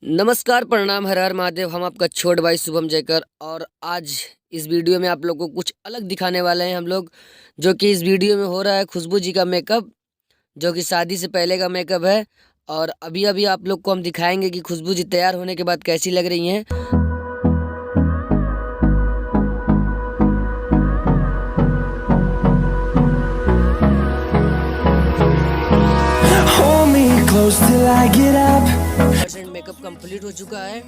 नमस्कार, प्रणाम, हर हर महादेव। हम आपका छोट भाई शुभम जयकर और आज इस वीडियो में आप लोग को कुछ अलग दिखाने वाले हैं हम लोग। जो कि इस वीडियो में हो रहा है खुशबू जी का मेकअप, जो कि शादी से पहले का मेकअप है। और अभी अभी आप लोग को हम दिखाएंगे कि खुशबू जी तैयार होने के बाद कैसी लग रही हैं। Hold me close till I get up. % Makeup complete हो चुका है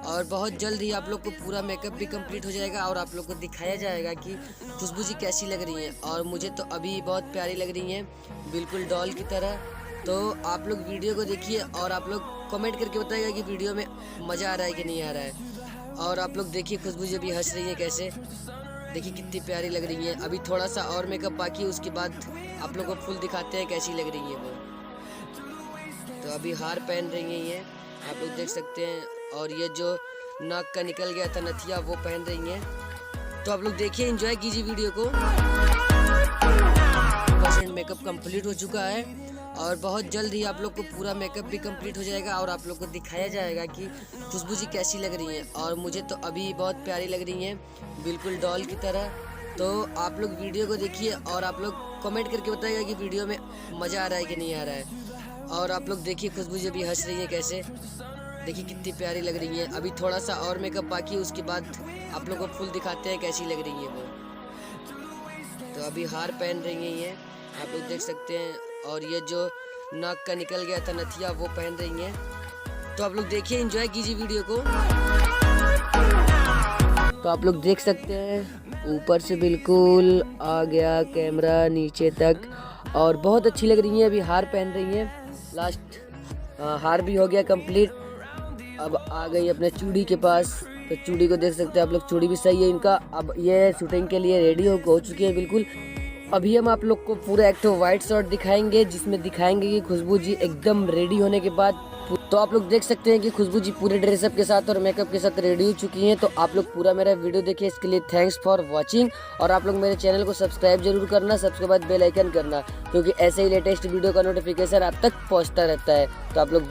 और बहुत जल्द ही आप लोग को पूरा मेकअप भी कंप्लीट हो जाएगा और आप लोग को दिखाया जाएगा कि खुशबू जी कैसी लग रही हैं। और मुझे तो अभी बहुत प्यारी लग रही हैं, बिल्कुल डॉल की तरह। तो आप लोग वीडियो को देखिए और आप लोग कमेंट करके बताइएगा कि वीडियो में मज़ा आ रहा है कि नहीं आ रहा है। और आप लोग देखिए खुशबू जी अभी हंस रही है कैसे, देखिए कितनी प्यारी लग रही हैं। अभी थोड़ा सा और मेकअप बाकी है, उसके बाद आप लोग को फुल दिखाते हैं कैसी लग रही है वो। तो अभी हार पहन रही हैं ये, आप लोग देख सकते हैं। और ये जो नाक का निकल गया था नथिया वो पहन रही हैं। तो आप लोग देखिए, एंजॉय कीजिए वीडियो को। % मेकअप कंप्लीट हो चुका है और बहुत जल्द ही आप लोग को पूरा मेकअप भी कंप्लीट हो जाएगा और आप लोग को दिखाया जाएगा कि खुशबू जी कैसी लग रही हैं। और मुझे तो अभी बहुत प्यारी लग रही हैं, बिल्कुल डॉल की तरह। तो आप लोग वीडियो को देखिए और आप लोग कमेंट करके बताइएगा कि वीडियो में मज़ा आ रहा है कि नहीं आ रहा है। और आप लोग देखिए खुशबू जी अभी हंस रही है कैसे, देखिए कितनी प्यारी लग रही हैं। अभी थोड़ा सा और मेकअप बाकी है, उसके बाद आप लोग को फुल दिखाते हैं कैसी लग रही है वो। तो अभी हार पहन रही हैं ये, आप लोग देख सकते हैं। और ये जो नाक का निकल गया था नथिया वो पहन रही हैं। तो आप लोग देखिए, एंजॉय कीजिए वीडियो को। तो आप लोग देख सकते हैं ऊपर से बिल्कुल आ गया कैमरा नीचे तक और बहुत अच्छी लग रही हैं। अभी हार पहन रही हैं, लास्ट हार भी हो गया कंप्लीट। अब आ गई अपने चूड़ी के पास, तो चूड़ी को देख सकते हैं आप लोग, चूड़ी भी सही है इनका। अब ये शूटिंग के लिए रेडी हो चुकी है बिल्कुल। अभी हम आप लोग को पूरा एक तो वाइट शॉट दिखाएंगे जिसमें दिखाएंगे कि खुशबू जी एकदम रेडी होने के बाद। तो आप लोग देख सकते हैं कि खुशबू जी पूरे ड्रेसअप के साथ और मेकअप के साथ रेडी हो चुकी हैं। तो आप लोग पूरा मेरा वीडियो देखिए, इसके लिए थैंक्स फॉर वॉचिंग। और आप लोग मेरे चैनल को सब्सक्राइब जरूर करना, सबके बाद बेल आइकन करना, क्योंकि ऐसे ही लेटेस्ट वीडियो का नोटिफिकेशन आप तक पहुंचता रहता है। तो आप लोग